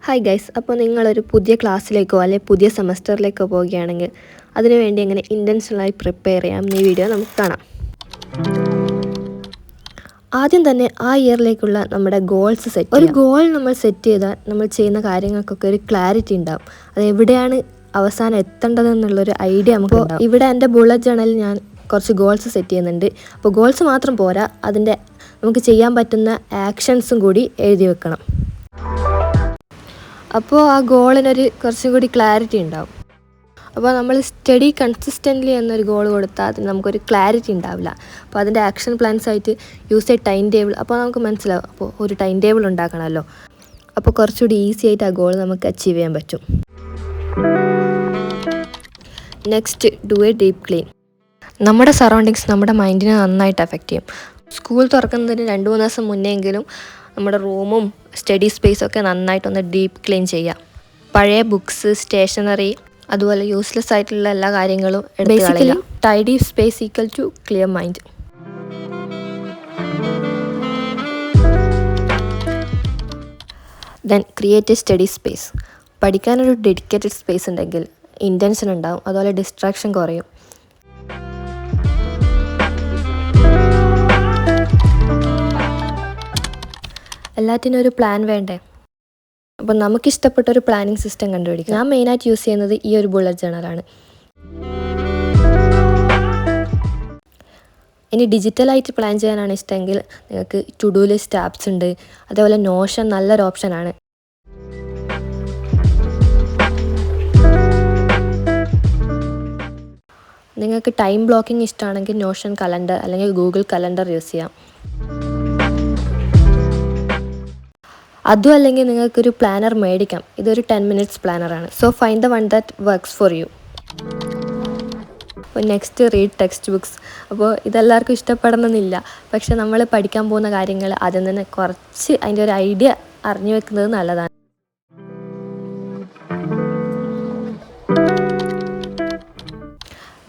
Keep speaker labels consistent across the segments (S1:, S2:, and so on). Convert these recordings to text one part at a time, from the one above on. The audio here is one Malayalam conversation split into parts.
S1: ഹായ് ഗൈസ്, അപ്പോൾ നിങ്ങളൊരു പുതിയ ക്ലാസ്സിലേക്കോ അല്ലെങ്കിൽ പുതിയ സെമസ്റ്ററിലേക്കോ പോവുകയാണെങ്കിൽ അതിനുവേണ്ടി എങ്ങനെ ഇൻറ്റൻഷനലായി പ്രിപ്പയർ ചെയ്യാം ഈ വീഡിയോ നമുക്ക് കാണാം. ആദ്യം തന്നെ ആ ഇയറിലേക്കുള്ള നമ്മുടെ ഗോൾസ് സെറ്റ് ചെയ്യാം. ഒരു ഗോൾ നമ്മൾ സെറ്റ് ചെയ്താൽ നമ്മൾ ചെയ്യുന്ന കാര്യങ്ങൾക്കൊക്കെ ഒരു ക്ലാരിറ്റി ഉണ്ടാവും. അത് എവിടെയാണ് അവസാനം എത്തേണ്ടതെന്നുള്ളൊരു ഐഡിയ നമുക്ക് ഉണ്ടാവും. ഇവിടെ എൻ്റെ ബുള്ളറ്റ് ജേണലിൽ ഞാൻ കുറച്ച് ഗോൾസ് സെറ്റ് ചെയ്യുന്നുണ്ട്. അപ്പോൾ ഗോൾസ് മാത്രം പോരാ, അതിൻ്റെ നമുക്ക് ചെയ്യാൻ പറ്റുന്ന ആക്ഷൻസും കൂടി എഴുതി വെക്കണം. അപ്പോൾ ആ ഗോളിനൊരു കുറച്ചും കൂടി ക്ലാരിറ്റി ഉണ്ടാവും. അപ്പോൾ നമ്മൾ സ്റ്റഡി കൺസിസ്റ്റൻ്റ്ലി എന്നൊരു ഗോൾ കൊടുത്താൽ അതിന് നമുക്കൊരു ക്ലാരിറ്റി ഉണ്ടാവില്ല. അപ്പോൾ അതിൻ്റെ ആക്ഷൻ പ്ലാൻസ് ആയിട്ട് യൂസ് ചെയ്ത് ടൈം ടേബിൾ, അപ്പോൾ നമുക്ക് മനസ്സിലാവും അപ്പോൾ ഒരു ടൈം ടേബിൾ ഉണ്ടാക്കണമല്ലോ. അപ്പോൾ കുറച്ചുകൂടി ഈസി ആയിട്ട് ആ ഗോൾ നമുക്ക് അച്ചീവ് ചെയ്യാൻ പറ്റും. Next, do A deep clean. നമ്മുടെ സറൗണ്ടിങ്സ് നമ്മുടെ മൈൻഡിനെ നന്നായിട്ട് എഫക്റ്റ് ചെയ്യും. സ്കൂൾ തുറക്കുന്നതിന് 2-3 ദിവസം മുന്നെങ്കിലും നമ്മുടെ റൂമും സ്റ്റഡി സ്പേസൊക്കെ നന്നായിട്ടൊന്ന് ഡീപ്പ് ക്ലീൻ ചെയ്യുക. പഴയ ബുക്സ്, സ്റ്റേഷനറി, അതുപോലെ യൂസ്ലെസ് ആയിട്ടുള്ള എല്ലാ കാര്യങ്ങളും basically tidy space equal to clear mind. Then create a study space. പഠിക്കാനൊരു ഡെഡിക്കേറ്റഡ് സ്പേസ് ഉണ്ടെങ്കിൽ ഇൻറ്റൻഷൻ ഉണ്ടാവും, അതുപോലെ ഡിസ്ട്രാക്ഷൻ കുറയും. എല്ലാറ്റിനും ഒരു പ്ലാൻ വേണ്ടേ? അപ്പോൾ നമുക്കിഷ്ടപ്പെട്ടൊരു പ്ലാനിങ് സിസ്റ്റം കണ്ടുപിടിക്കുക. ഞാൻ മെയിനായിട്ട് യൂസ് ചെയ്യുന്നത് ഈ ഒരു ബുള്ളറ്റ് ജേണലാണ്. ഇനി ഡിജിറ്റലായിട്ട് പ്ലാൻ ചെയ്യാനാണ് ഇഷ്ടമെങ്കിൽ നിങ്ങൾക്ക് ടു ഡു ലിസ്റ്റ് ആപ്സ് ഉണ്ട്. അതേപോലെ നോഷൻ നല്ലൊരു ഓപ്ഷനാണ്. നിങ്ങൾക്ക് ടൈം ബ്ലോക്കിംഗ് ഇഷ്ടമാണെങ്കിൽ നോഷൻ കലണ്ടർ അല്ലെങ്കിൽ ഗൂഗിൾ കലണ്ടർ യൂസ് ചെയ്യാം. അതും അല്ലെങ്കിൽ നിങ്ങൾക്കൊരു പ്ലാനർ മേടിക്കാം. ഇതൊരു 10 minutes പ്ലാനറാണ്. So find the one that works for you. അപ്പോൾ നെക്സ്റ്റ്, റീഡ് ടെക്സ്റ്റ് ബുക്സ്. അപ്പോൾ ഇതെല്ലാവർക്കും ഇഷ്ടപ്പെടണമെന്നില്ല, പക്ഷെ നമ്മൾ പഠിക്കാൻ പോകുന്ന കാര്യങ്ങൾ ആദ്യം തന്നെ കുറച്ച് അതിൻ്റെ ഒരു ഐഡിയ അറിഞ്ഞു വെക്കുന്നത് നല്ലതാണ്.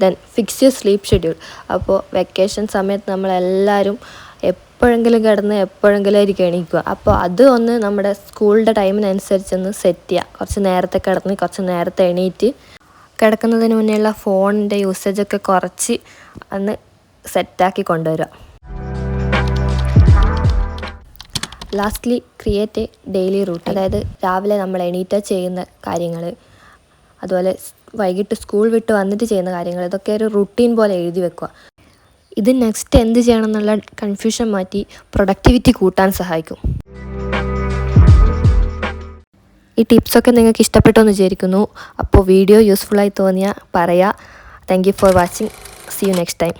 S1: Then fix your sleep schedule. അപ്പോൾ വെക്കേഷൻ സമയത്ത് നമ്മളെല്ലാവരും എപ്പോഴെങ്കിലും കിടന്ന് എപ്പോഴെങ്കിലും ആയിരിക്കും എണീക്കുക. അപ്പോൾ അത് ഒന്ന് നമ്മുടെ സ്കൂളിൻ്റെ ടൈമിനനുസരിച്ചൊന്ന് സെറ്റ് ചെയ്യുക. കുറച്ച് നേരത്തെ കിടന്ന് കുറച്ച് നേരത്തെ എണീറ്റ് കിടക്കുന്നതിന് മുന്നേയുള്ള ഫോണിൻ്റെ യൂസേജൊക്കെ കുറച്ച് ഒന്ന് സെറ്റാക്കി കൊണ്ടുവരിക. Lastly, create A daily routine. അതായത് രാവിലെ നമ്മൾ എണീറ്റ് ചെയ്യുന്ന കാര്യങ്ങൾ, അതുപോലെ വൈകിട്ട് സ്കൂൾ വിട്ട് വന്നിട്ട് ചെയ്യുന്ന കാര്യങ്ങൾ, ഇതൊക്കെ ഒരു റുട്ടീൻ പോലെ എഴുതി വെക്കുക. ഇത് നെക്സ്റ്റ് എന്ത് ചെയ്യണം എന്നുള്ള കൺഫ്യൂഷൻ മാറ്റി പ്രൊഡക്ടിവിറ്റി കൂട്ടാൻ സഹായിക്കും. ഈ ടിപ്സൊക്കെ നിങ്ങൾക്ക് ഇഷ്ടപ്പെട്ടു എന്ന് വിചാരിക്കുന്നു. അപ്പോൾ വീഡിയോ യൂസ്ഫുള്ളായി തോന്നിയാൽ പറയുക. Thank you for watching. See you next time.